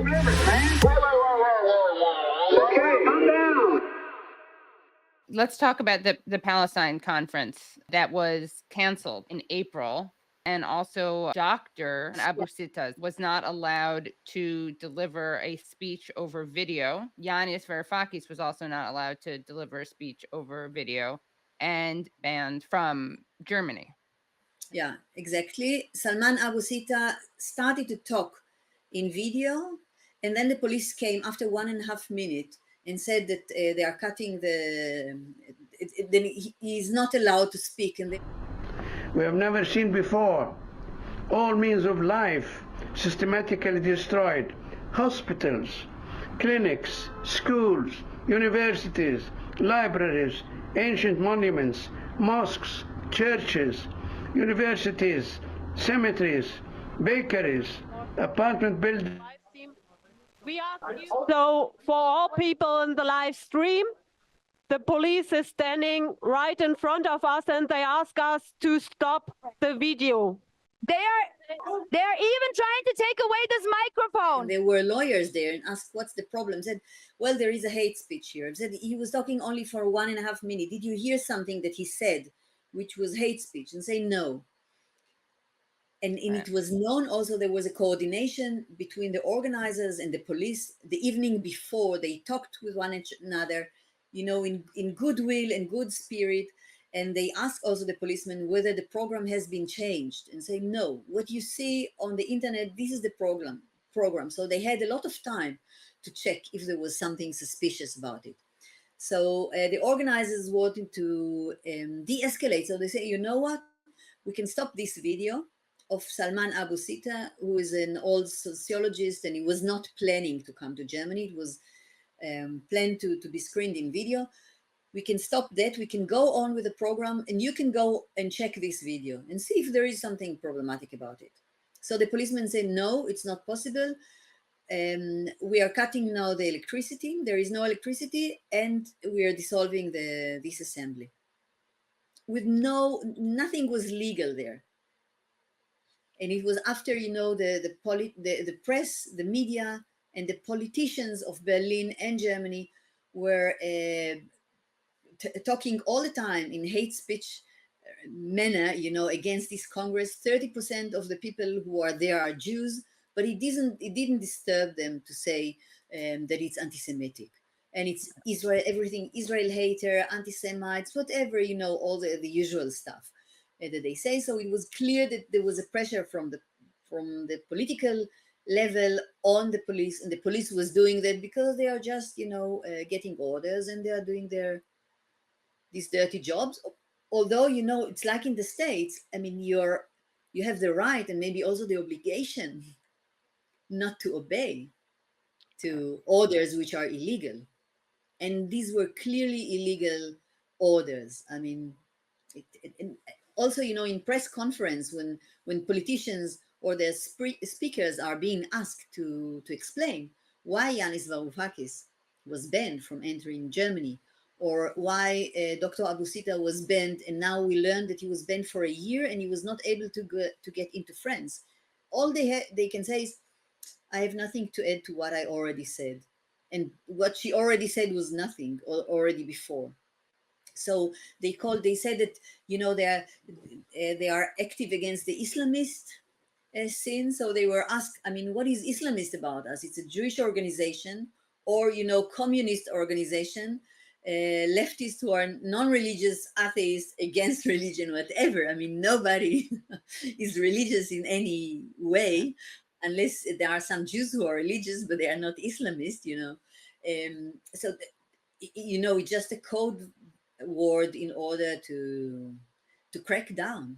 Okay, calm down. Let's talk about the Palestine conference that was canceled in April. And also Dr. Abu Sita was not allowed to deliver a speech over video. Yanis Varoufakis was also not allowed to deliver a speech over video and banned from Germany. Yeah, exactly. Salman Abu Sita started to talk in video, and then the police came after 1.5 minutes and said that they are cutting the. Then he is not allowed to speak. And we have never seen before. All means of life systematically destroyed. Hospitals, clinics, schools, universities, libraries, ancient monuments, mosques, churches, universities, cemeteries, bakeries, apartment buildings. So for all people in the live stream, the police is standing right in front of us and they ask us to stop the video. They are even trying to take away this microphone. And there were lawyers there and asked, what's the problem? Said, well, there is a hate speech here. Said he was talking only for 1.5 minutes. Did you hear something that he said, which was hate speech? And say no. And it was known also there was a coordination between the organizers and the police. The evening before, they talked with one another, you know, in goodwill and good spirit. And they asked also the policemen whether the program has been changed and say, no, what you see on the internet, this is the program. So they had a lot of time to check if there was something suspicious about it. So the organizers wanted to de-escalate. So they say, you know what, we can stop this video of Salman Abu Sita, who is an old sociologist, and he was not planning to come to Germany. It was planned to be screened in video. We can stop that. We can go on with the program, and you can go and check this video and see if there is something problematic about it. So the policeman said, no, it's not possible. We are cutting now the electricity. There is no electricity, and we are dissolving this assembly. With nothing was legal there. And it was after, you know, the press, the media, and the politicians of Berlin and Germany were talking all the time in hate speech manner, you know, against this Congress. 30% of the people who are there are Jews, but it didn't disturb them to say that it's anti-Semitic. And it's Israel, everything, Israel hater, anti-Semites, whatever, you know, all the usual stuff that they say. So it was clear that there was a pressure from the political level on the police, and the police was doing that because they are just, you know, getting orders, and they are doing these dirty jobs. Although, you know, it's like in the States, I mean, you have the right and maybe also the obligation not to obey to orders which are illegal. And these were clearly illegal orders. I mean, also, you know, in press conference, when politicians or their speakers are being asked to explain why Yanis Varoufakis was banned from entering Germany, or why Dr. Abu Sita was banned, and now we learned that he was banned for a year and he was not able to get into France. All they can say is, I have nothing to add to what I already said. And what she already said was nothing already before. So they said that, you know, they are active against the Islamist scene. So they were asked, I mean, what is Islamist about us? It's a Jewish organization, or, you know, communist organization, leftists who are non-religious atheists against religion, whatever. I mean, nobody is religious in any way, unless there are some Jews who are religious, but they are not Islamist, you know. So, you know, it's just a code word in order to crack down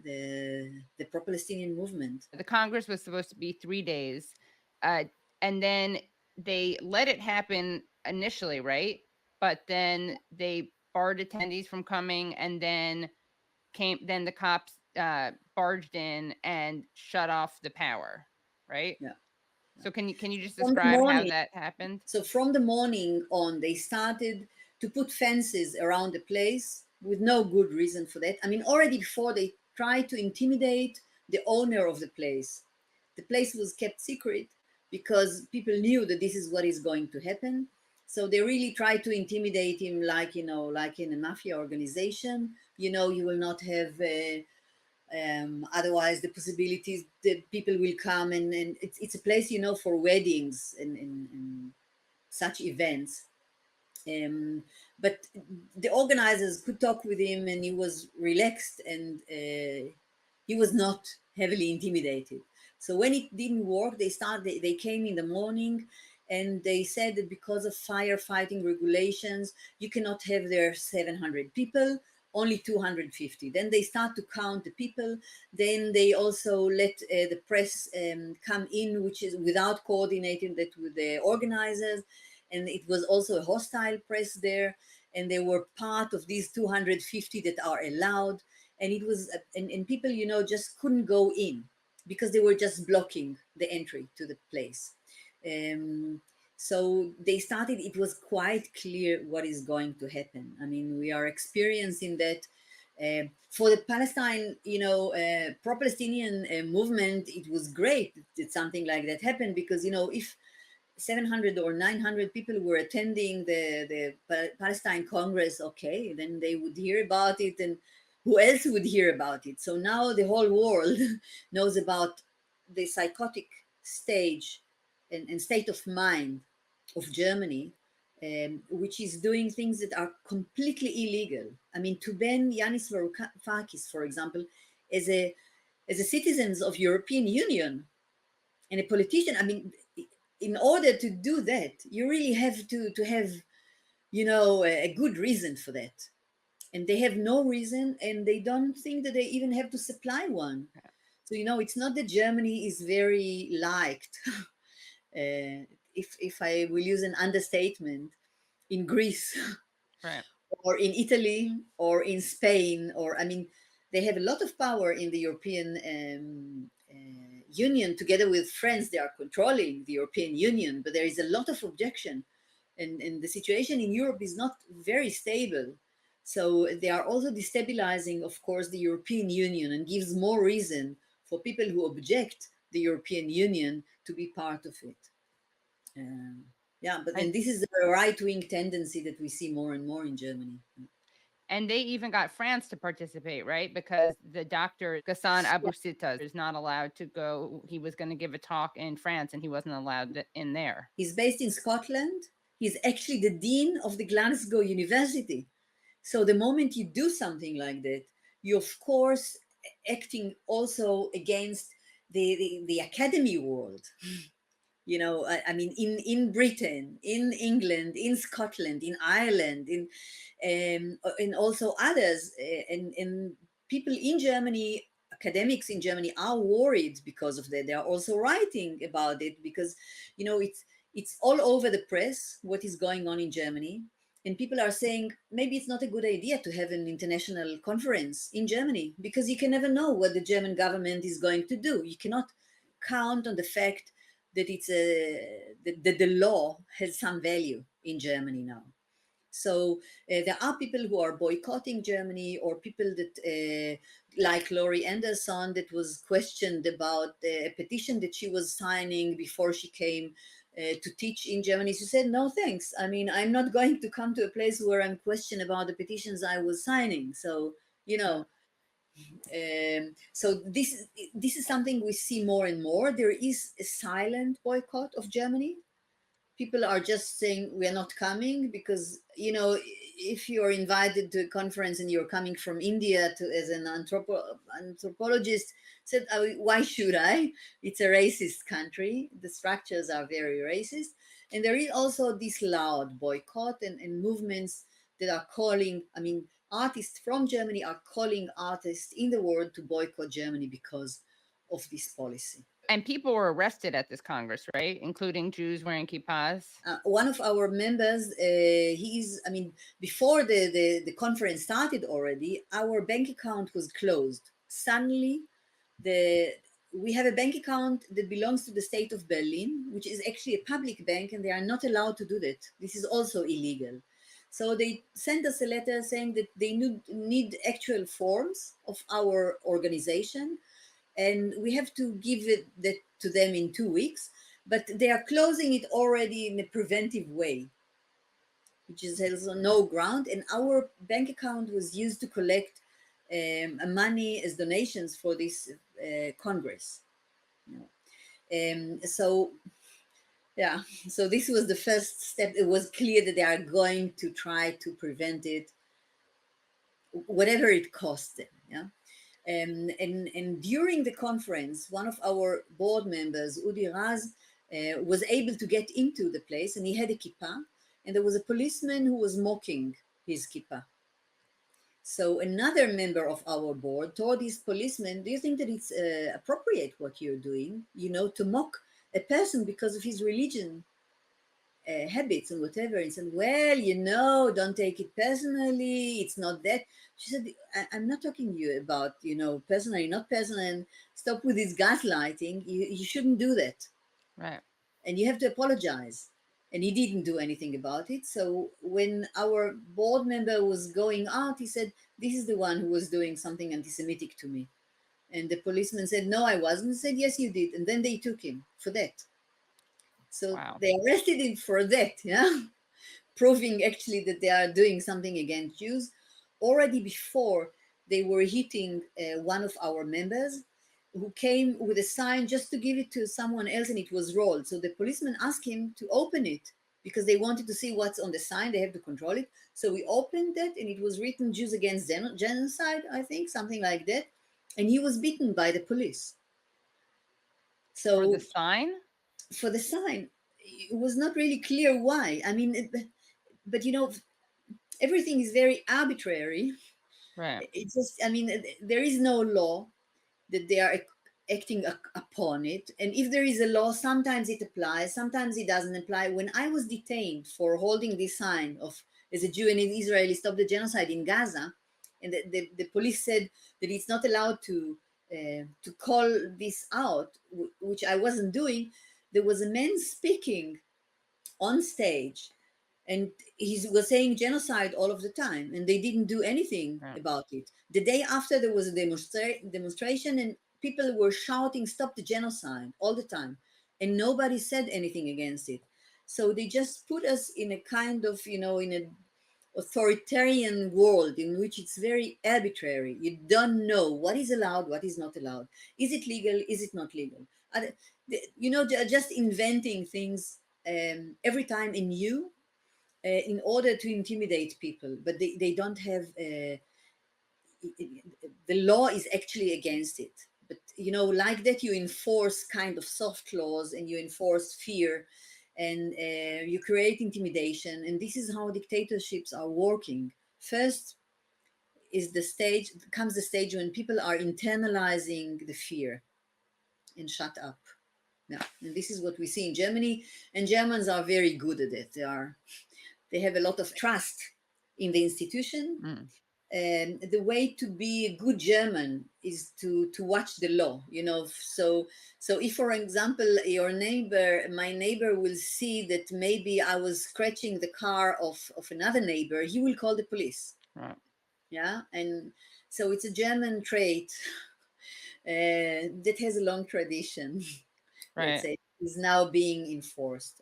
the pro-Palestinian movement. The Congress was supposed to be 3 days, and then they let it happen initially, right? But then they barred attendees from coming, and then the cops barged in and shut off the power, right? Yeah. So can you just describe how that happened? So from the morning on, they started to put fences around the place with no good reason for that. I mean, already before, they tried to intimidate the owner of the place. The place was kept secret, because people knew that this is what is going to happen. So they really tried to intimidate him, like, like in a mafia organization. You will not have, otherwise the possibilities that people will come, and it's a place, for weddings and such events. But the organizers could talk with him, and he was relaxed, and he was not heavily intimidated. So when it didn't work, they came in the morning, and they said that because of firefighting regulations, you cannot have there 700 people, only 250. Then they start to count the people. Then they also let the press come in, which is without coordinating that with the organizers. And it was also a hostile press there, and they were part of these 250 that are allowed. And it was, and people, just couldn't go in because they were just blocking the entry to the place. So they started, it was quite clear what is going to happen. I mean, we are experiencing that. For the Palestine, pro-Palestinian movement, it was great that something like that happened, because, if 700 or 900 people were attending the Palestine Congress, okay, then they would hear about it, and who else would hear about it? So now the whole world knows about the psychotic stage and state of mind of Germany, which is doing things that are completely illegal. I mean, to ban Yanis Varoufakis, for example, as a citizens of European Union and a politician. I mean, in order to do that, you really have to have, a good reason for that. And they have no reason, and they don't think that they even have to supply one. So, it's not that Germany is very liked. If I will use an understatement, in Greece, Right. or in Italy, or in Spain, or, I mean, they have a lot of power in the European Union. Together with France, they are controlling the European Union, but there is a lot of objection, and the situation in Europe is not very stable. So they are also destabilizing, of course, the European Union, and gives more reason for people who object the European Union to be part of it. But then this is the right-wing tendency that we see more and more in Germany. And they even got France to participate, right? Because the doctor, Ghassan Abu Sittah, is not allowed to go. He was going to give a talk in France, and he wasn't allowed in there. He's based in Scotland. He's actually the dean of the Glasgow University. So the moment you do something like that, you, of course, acting also against the academy world. I mean, in Britain, in England, in Scotland, in Ireland, in also others, and people in Germany, academics in Germany, are worried because of that. They are also writing about it, because it's all over the press what is going on in Germany, and people are saying maybe it's not a good idea to have an international conference in Germany, because you can never know what the German government is going to do. You cannot count on the fact that that the law has some value in Germany now. So there are people who are boycotting Germany, or people that, like Laurie Anderson, that was questioned about a petition that she was signing before she came to teach in Germany. She said, no, thanks. I mean, I'm not going to come to a place where I'm questioned about the petitions I was signing. So, so this is something we see more and more. There is a silent boycott of Germany. People are just saying we are not coming, because if you're invited to a conference and you're coming from India as an anthropologist, said, why should I? It's a racist country. The structures are very racist, and there is also this loud boycott and movements that are calling. I mean, artists from Germany are calling artists in the world to boycott Germany because of this policy. And people were arrested at this Congress, right? Including Jews wearing kippas. One of our members, before the conference started already, our bank account was closed. Suddenly, we have a bank account that belongs to the state of Berlin, which is actually a public bank, and they are not allowed to do that. This is also illegal. So they sent us a letter saying that they need actual forms of our organization, and we have to give that to them in 2 weeks. but they are closing it already in a preventive way, which is also no ground. And our bank account was used to collect money as donations for this Congress. So yeah, so this was the first step. It was clear that they are going to try to prevent it, whatever it costs them. Yeah. And during the conference, one of our board members, Udi Raz, was able to get into the place, and he had a kippah, and there was a policeman who was mocking his kippah. So another member of our board told this policeman, do you think that it's appropriate what you're doing, to mock a person because of his religion, habits and whatever? And said, well, don't take it personally. It's not that. She said, I'm not talking to you about, personally, not personal. Stop with this gaslighting. You shouldn't do that. Right. And you have to apologize. And he didn't do anything about it. So when our board member was going out, he said, this is the one who was doing something anti-Semitic to me. And the policeman said, no, I wasn't. He said, yes, you did. And then they took him for that. So Wow. they arrested him for that, yeah, proving actually that they are doing something against Jews. Already before, they were hitting one of our members who came with a sign just to give it to someone else, and it was rolled. So the policeman asked him to open it because they wanted to see what's on the sign. They have to control it. So we opened that, and it was written Jews against genocide, I think, something like that. And he was beaten by the police. So For the sign? For the sign, it was not really clear why. I mean, but everything is very arbitrary. Right. It's just, there is no law that they are acting upon it. And if there is a law, sometimes it applies, sometimes it doesn't apply. When I was detained for holding this sign of, as a Jew and an Israeli, stop the genocide in Gaza, and the police said that it's not allowed to call this out, which I wasn't doing. There was a man speaking on stage, and he was saying genocide all of the time, and they didn't do anything about it. The day after, there was a demonstration, and people were shouting, stop the genocide all the time, and nobody said anything against it. So they just put us in a kind of, in an authoritarian world in which it's very arbitrary. You don't know what is allowed, what is not allowed. Is it legal? Is it not legal? Just inventing things every time anew in order to intimidate people, but they don't have the law is actually against it. But like that, you enforce kind of soft laws, and you enforce fear, and you create intimidation. And this is how dictatorships are working. First comes the stage when people are internalizing the fear and shut up. Yeah, and this is what we see in Germany, and Germans are very good at it. They have a lot of trust in the institution. And the way to be a good German is to watch the law, So if, for example, my neighbor will see that maybe I was scratching the car of another neighbor, he will call the police. Right. Yeah, and so it's a German trait that has a long tradition. Right. Let's say, is now being enforced.